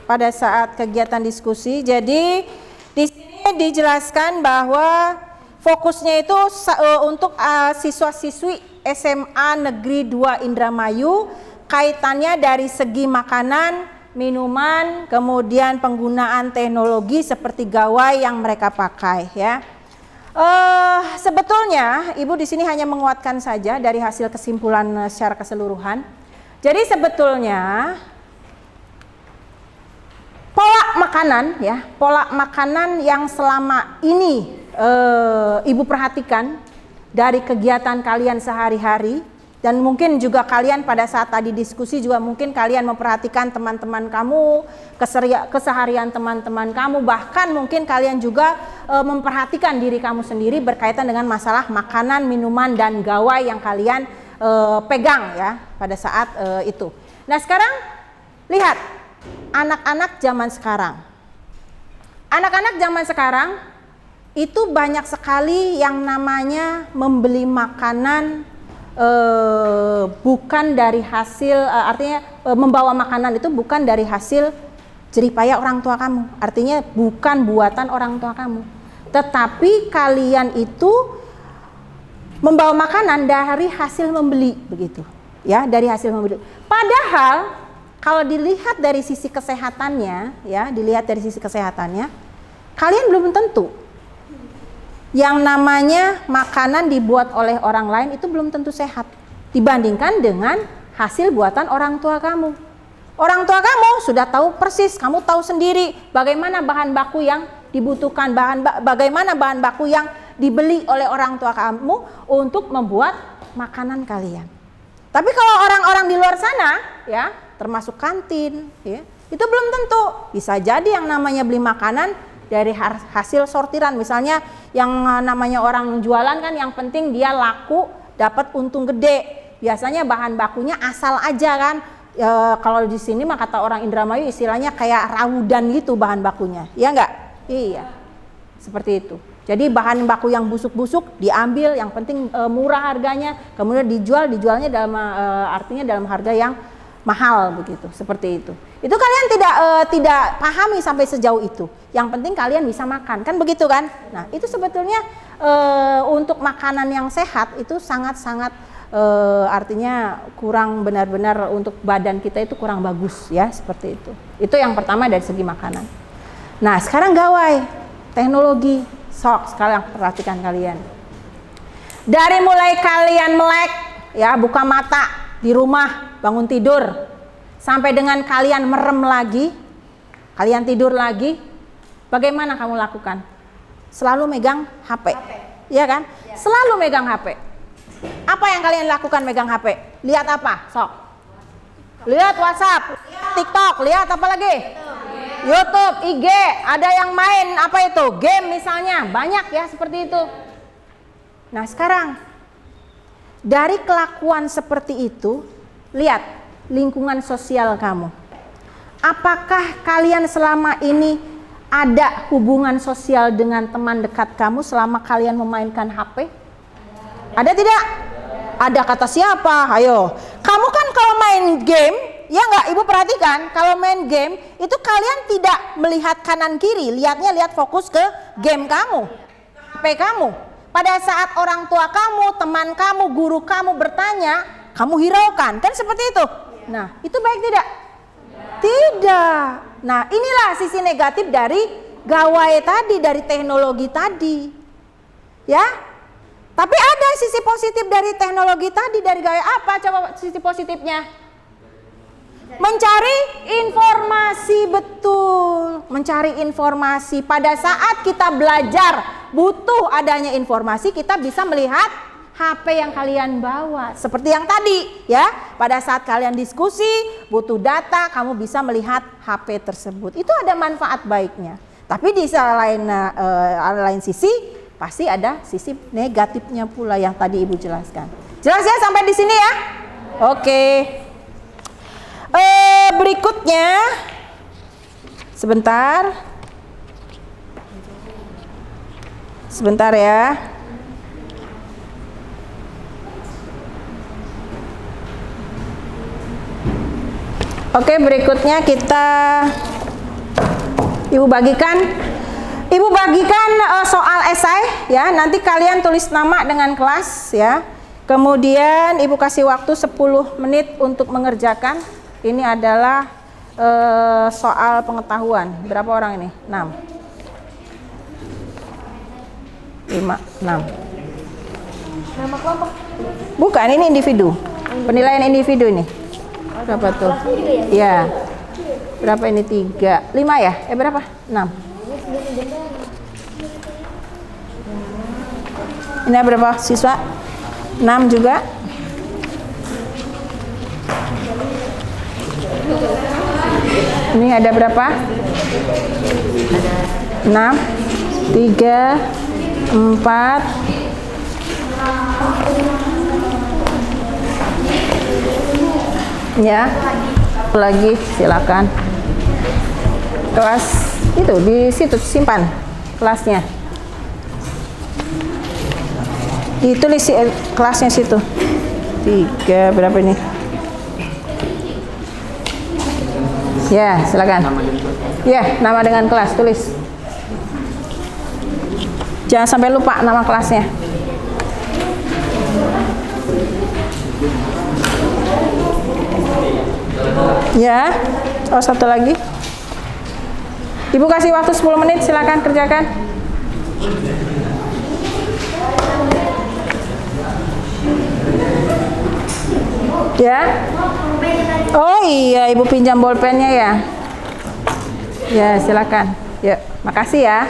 pada saat kegiatan diskusi. Jadi di sini dijelaskan bahwa fokusnya itu untuk siswa-siswi SMA Negeri 2 Indramayu, kaitannya dari segi makanan, minuman, kemudian penggunaan teknologi seperti gawai yang mereka pakai ya. Sebetulnya Ibu di sini hanya menguatkan saja dari hasil kesimpulan secara keseluruhan. Jadi sebetulnya pola makanan ya, pola makanan yang selama ini Ibu perhatikan dari kegiatan kalian sehari-hari, dan mungkin juga kalian pada saat tadi diskusi juga mungkin kalian memperhatikan teman-teman kamu, keseharian teman-teman kamu, bahkan mungkin kalian juga memperhatikan diri kamu sendiri berkaitan dengan masalah makanan, minuman, dan gawai yang kalian pegang ya pada saat itu. Nah sekarang lihat anak-anak zaman sekarang. Anak-anak zaman sekarang itu banyak sekali yang namanya membeli makanan bukan dari hasil, artinya membawa makanan itu bukan dari hasil jerih payah orang tua kamu, artinya bukan buatan orang tua kamu, tetapi kalian itu membawa makanan dari hasil membeli, begitu ya, dari hasil membeli. Padahal kalau dilihat dari sisi kesehatannya, ya, dilihat dari sisi kesehatannya, kalian belum tentu. Yang namanya makanan dibuat oleh orang lain itu belum tentu sehat dibandingkan dengan hasil buatan orang tua kamu. Orang tua kamu sudah tahu persis, kamu tahu sendiri bagaimana bahan baku yang dibutuhkan, bagaimana bahan baku yang dibeli oleh orang tua kamu untuk membuat makanan kalian. Tapi kalau orang-orang di luar sana, ya, termasuk kantin, ya, itu belum tentu. Bisa jadi yang namanya beli makanan dari hasil sortiran, misalnya yang namanya orang jualan kan yang penting dia laku, dapat untung gede. Biasanya bahan bakunya asal aja kan. Kalau di sini mah kata orang Indramayu istilahnya kayak rawudan gitu bahan bakunya, ya enggak? Iya, seperti itu. Jadi bahan baku yang busuk-busuk diambil, yang penting murah harganya, kemudian dijualnya dalam artinya dalam harga yang mahal, begitu, seperti itu. Itu kalian tidak pahami sampai sejauh itu. Yang penting kalian bisa makan, kan begitu kan? Nah, itu sebetulnya untuk makanan yang sehat itu sangat-sangat artinya kurang benar-benar untuk badan kita itu kurang bagus, ya, seperti itu. Itu yang pertama dari segi makanan. Nah, sekarang gawai teknologi, sok sekarang perhatikan kalian. Dari mulai kalian melek, ya, buka mata di rumah, bangun tidur, sampai dengan kalian merem lagi, kalian tidur lagi, bagaimana kamu lakukan? Selalu megang HP, ya kan? Ya. Selalu megang HP. Apa yang kalian lakukan megang HP? Lihat apa? Sok. Lihat WhatsApp, TikTok, lihat apa lagi? YouTube, IG, ada yang main apa itu? Game misalnya, banyak ya seperti itu. Nah, sekarang dari kelakuan seperti itu, lihat lingkungan sosial kamu. Apakah kalian selama ini ada hubungan sosial dengan teman dekat kamu selama kalian memainkan HP? Ada tidak? Ada kata siapa? Ayo. Kamu kan kalau main game, ya enggak, Ibu perhatikan, kalau main game itu kalian tidak melihat kanan kiri, lihat fokus ke game kamu, HP kamu. Pada saat orang tua kamu, teman kamu, guru kamu bertanya, kamu hiraukan, kan seperti itu. Nah, itu baik tidak? Tidak. Nah, inilah sisi negatif dari gawai tadi, dari teknologi tadi. Ya. Tapi ada sisi positif dari teknologi tadi, dari gawai apa? Coba sisi positifnya. Mencari informasi, betul. Mencari informasi. Pada saat kita belajar, butuh adanya informasi, kita bisa melihat HP yang kalian bawa. Seperti yang tadi, ya. Pada saat kalian diskusi, butuh data, kamu bisa melihat HP tersebut. Itu ada manfaat baiknya. Tapi di lain sisi, pasti ada sisi negatifnya pula yang tadi Ibu jelaskan. Jelas ya sampai di sini ya? Oke. Berikutnya, sebentar ya. Oke, berikutnya Ibu bagikan soal esai ya. Nanti kalian tulis nama dengan kelas ya. Kemudian Ibu kasih waktu 10 menit untuk mengerjakan. Ini adalah soal pengetahuan. Berapa orang ini? 6. 5, 6. Nama kelompok? Bukan, ini individu. Penilaian individu ini. Berapa tuh? Ya. Berapa ini? 3, 5 ya? Berapa? 6. Ini berapa siswa? 6 juga. Ini ada berapa? 6, 3, 4. Ya, lagi silakan. Kelas itu di situ simpan kelasnya. Ditulis kelasnya situ. 3 berapa ini? Ya, silakan. Ya, nama dengan kelas tulis. Jangan sampai lupa nama kelasnya. Ya. Oh, satu lagi. Ibu kasih waktu 10 menit, silakan kerjakan. Ya. Oh iya, Ibu pinjam bolpennya ya. Ya, silakan. Yuk, makasih ya.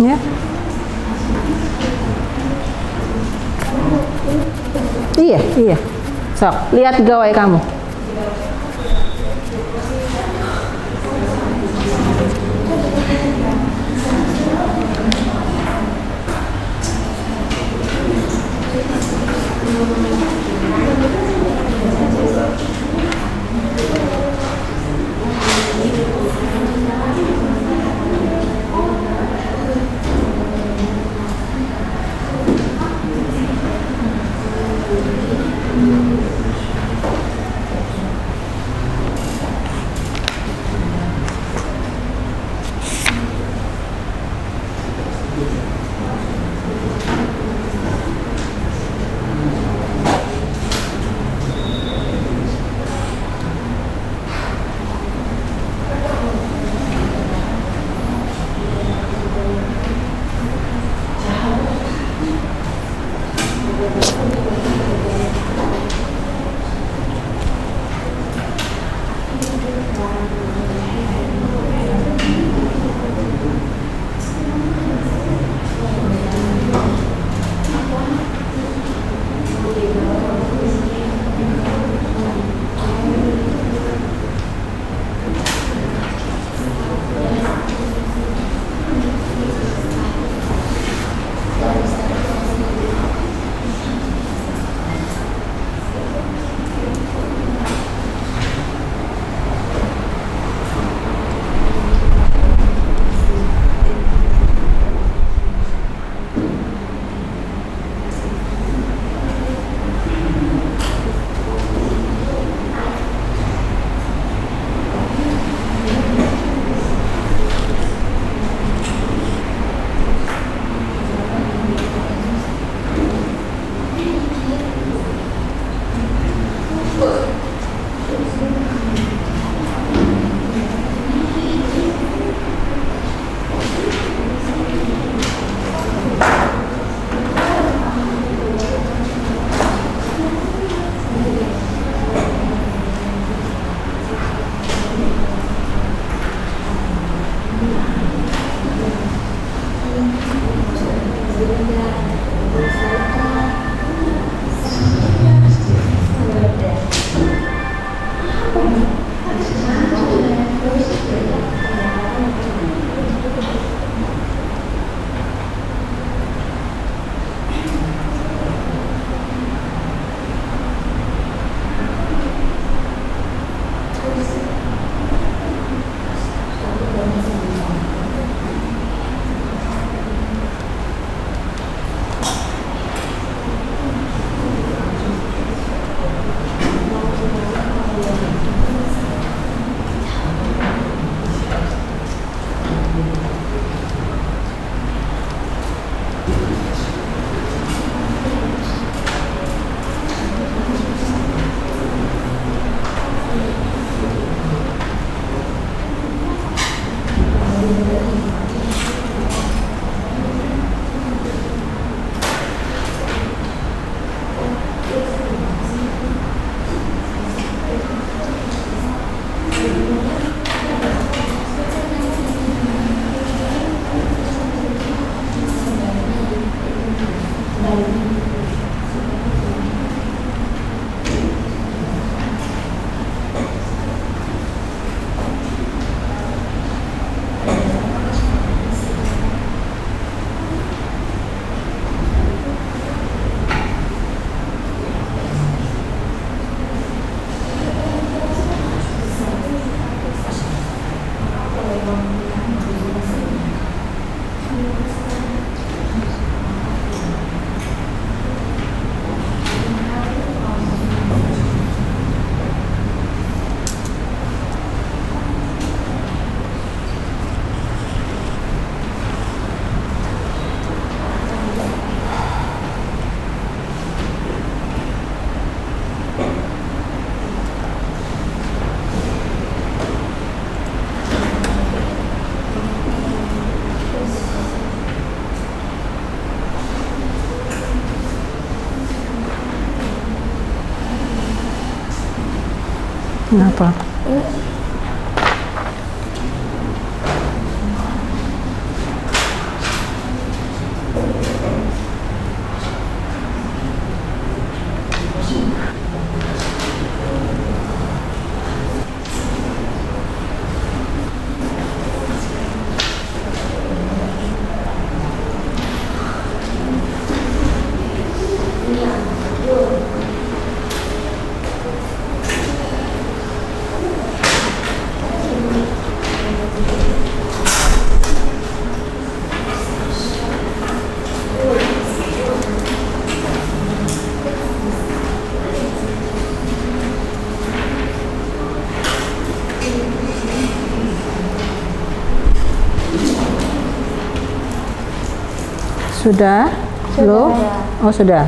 Ya. Iya, iya. Sok, lihat gawai kamu. Kenapa? Sudah? Belum? Oh, sudah.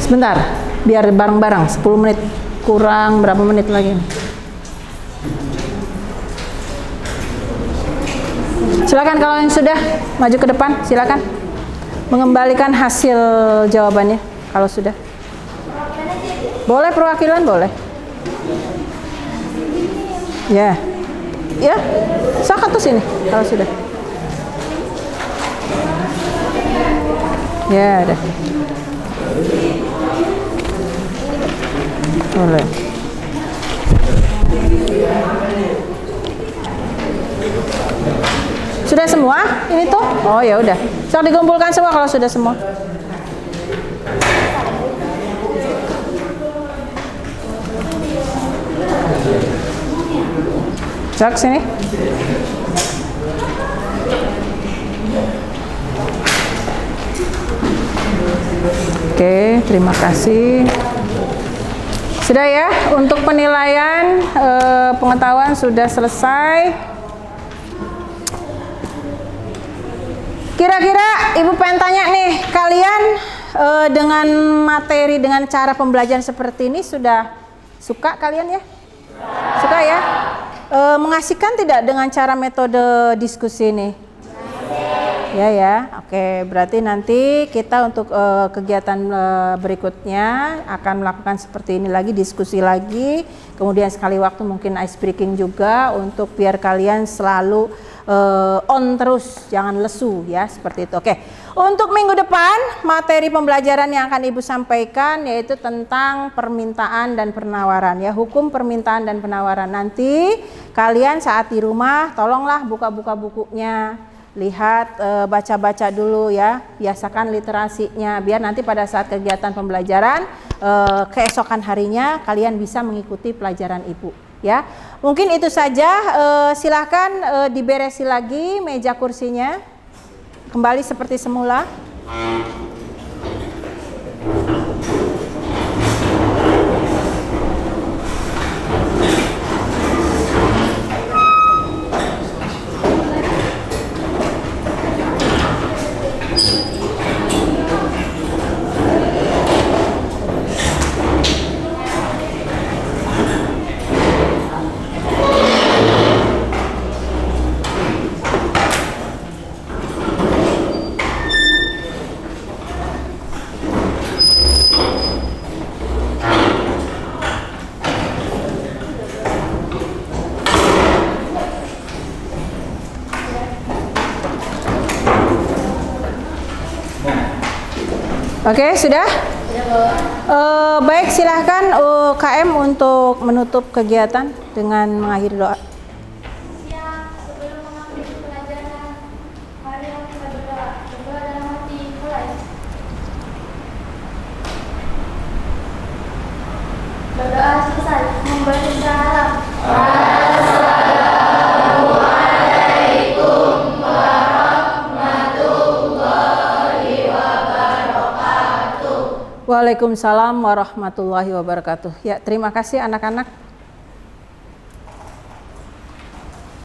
Sebentar, biar bareng-bareng 10 menit, kurang berapa menit lagi. Silakan kalau yang sudah maju ke depan, silakan mengembalikan hasil jawabannya kalau sudah. Boleh perwakilan, boleh. Ya. Ya. Silakan tuh sini kalau sudah. Ya, udah. Boleh. Sudah semua? Ini tuh? Oh ya udah. Silakan dikumpulkan semua kalau sudah semua. Cak sini. Oke, terima kasih. Sudah ya, untuk penilaian pengetahuan sudah selesai. Kira-kira Ibu pengen tanya nih, kalian dengan materi, dengan cara pembelajaran seperti ini sudah suka kalian ya? Suka ya? Mengasihkan tidak dengan cara metode diskusi ini? Ya, oke. Berarti nanti kita untuk kegiatan berikutnya akan melakukan seperti ini lagi, diskusi lagi. Kemudian sekali waktu mungkin ice breaking juga untuk biar kalian selalu on terus, jangan lesu ya, seperti itu. Oke. Untuk minggu depan materi pembelajaran yang akan Ibu sampaikan yaitu tentang permintaan dan penawaran ya, hukum permintaan dan penawaran. Nanti kalian saat di rumah tolonglah buka-buka bukunya. Lihat, baca-baca dulu ya, biasakan literasinya biar nanti pada saat kegiatan pembelajaran keesokan harinya kalian bisa mengikuti pelajaran Ibu ya. Mungkin itu saja, silahkan diberesi lagi meja kursinya kembali seperti semula. Oke, sudah? Baik, silahkan UKM untuk menutup kegiatan dengan mengakhiri doa. Siang, sebelum mengambil pelajaran, mari kita berdoa. Berdoa dalam hati, mulai. Berdoa selesai, membaca salam. Waalaikumsalam warahmatullahi wabarakatuh. Ya, terima kasih anak-anak.